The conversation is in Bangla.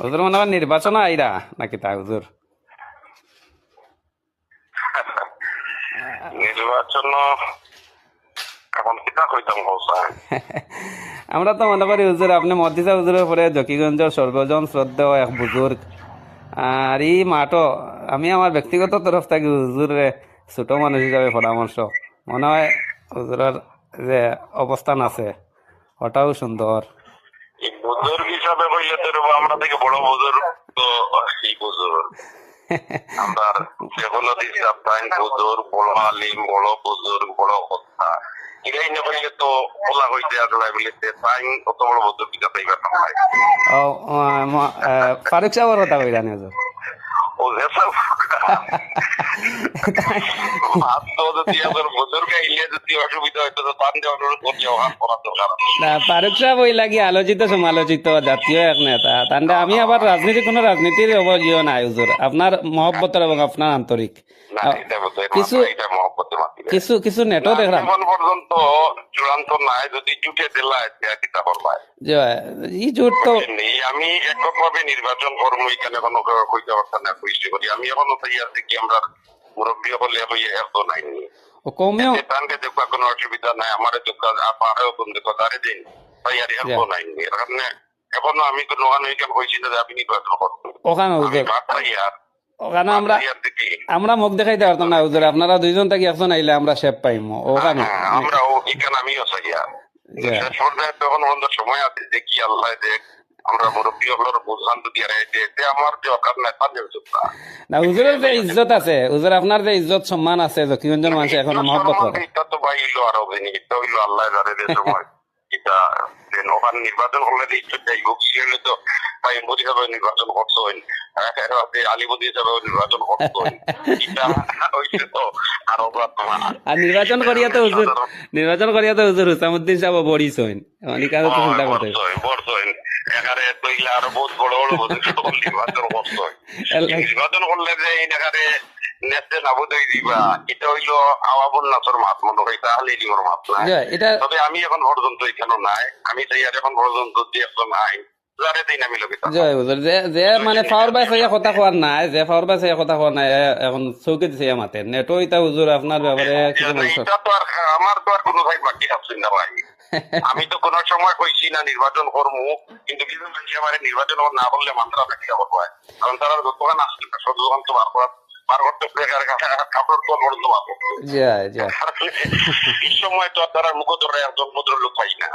হুজুর মনে হয় নির্বাচন আইরা নাকি তা হুজুর? নির্বাচন এখন কিতা কইতাম হোসায় আমরা তো মনে করি হুজুর আপনি মদিসা হুজুরের পরে জকিগঞ্জ সর্বজন শ্রদ্ধেয় এক বুজুর্গ। আর এই মাঠও আমি আমার ব্যক্তিগত তরফ থেকে হুজুরে ছোট মানুষ হিসাবে পরামর্শ মনে হয় হুজুরের যে অবস্থান আছে ওটাও সুন্দর। এই বুজুর্গ হিসাবে কইলে তো আমরা থেকে বড় বুজুর্গ তো এই বুজুর্গ আমরা যেগুলো দিচ্ছি আপনার বুজুর্গ বড় আলিম বড় বুজুর্গ বড় কথা এটাই না কইলে তো ওলা হইতে আসলে বলিতে তাই অত বড় বুজুর্গ কিটা পাইবা না ও ফারুক সাহেবের কথা কই জানি হুজুর। ও যেসব বুজুর্গ আইলে যদি অসুবিধা হইতো তো তান দিয়ে অনুরোধ করছে ওখান করার দরকার না, ফারুক সাহেব ওই লাগি আলোচিত সমালোচিত জাতীয় এক নেতা তান্ডে আমি আবার কোনো রাজনীতির ইয়ে নাই হুজুর, আপনার মহব্বতের এবং আপনার আন্তরিক না এটা কিছু এটা মহব্বতে মাতি কিছু কিছু নেটও দেখলাম এখন পর্যন্ত চূড়ান্ত নাই যদি জুটে দিলা কিতা করবাই যে এই জোট তো আমি এককভাবে নির্বাচন করবো এখানে কোনো কইতে পারতাম না কইছি করি আমি এখনো তাই আছে কি আমরা মুরব্বী হলে হইয়া এত নাই কমেও তানকে দেখবা কোনো অসুবিধা নাই আমার দেখবা আপারেও কোন দেখো তারে দিন তাই আর এত নাই এর কারণে এখনো আমি কোনো ওখানে এখানে কইছি না যে আমি নির্বাচন করবো ওখানে হুজুর ভাবতাই আর ওখানে আমরা মুখ দেখাইতে পারতাম না হুজুর, আপনারা দুইজন থেকে একজন আইলে আমরা শেপ পাইম ওখানে আমরা এখানে আমিও চাই আর শেষ পর্যায়ে তখন আমাদের সময় আছে যে কি আল্লাহ দেখ আমরা মুরব্বী হলোর বুঝান তো দিয়ে যে আমার যে অকার নেতা নেতা না হুজুরের যে ইজ্জত আছে হুজুর, আপনার যে ইজ্জত সম্মান আছে জকিগঞ্জের মানুষ এখনো মহব্বত করে এটা তো ভাই হইলো আরো বেনি এটা হইলো আল্লাহ জানে যে সময় এটা ওখানে নির্বাচন করলে ইজ্জত যাই হোক সেগুলো তো ভাই মোদী হিসাবে নির্বাচন করতে হয় আলিমদি হিসাবে নির্বাচন করতে হয় এটা হইছে তো আরো আর নির্বাচন করিয়া তো হুজুর হুসামুদ্দিন সাহেব বড়ি সইন অনেক কাজ তো চিন্তা করতে এখানে তৈলে আরো বহুত বড় বড় নির্বাচন করতে হয় নির্বাচন করলে যে এই এখানে নেতে নাবুদই দিবা এটা হইলো আওয়াবুল নাসর মাত মনে হয় তাহলে দিবর মাত না তবে আমি এখন পর্যন্ত এখানে নাই আমি চাই আর এখন পর্যন্ত যে এখন নাই মানে ফাওয়ার বাই সাইয়া কথা কোয়ার নাই যে ফাওয়ার বাই সাইয়া কথা কোয়ার নাই এখন চৌকি দিছে মাতে নেটো ইতা হুজুর আপনার ব্যাপারে এটা তো আর আমার তো আর কোনো ভাই বাকি থাকছেন না ভাই আমি তো কোন সময় কইছি না নির্বাচন করবো কিন্তু কিছু মানুষ আমার নির্বাচন না করলে মাত্রা থাকি যাবো কারণ তারা দোকান আসছে সব দোকান তো বার করতে কাপড় তো বড় সময় তো তারা মুখ ধরে একজন ভদ্রলোক পাই না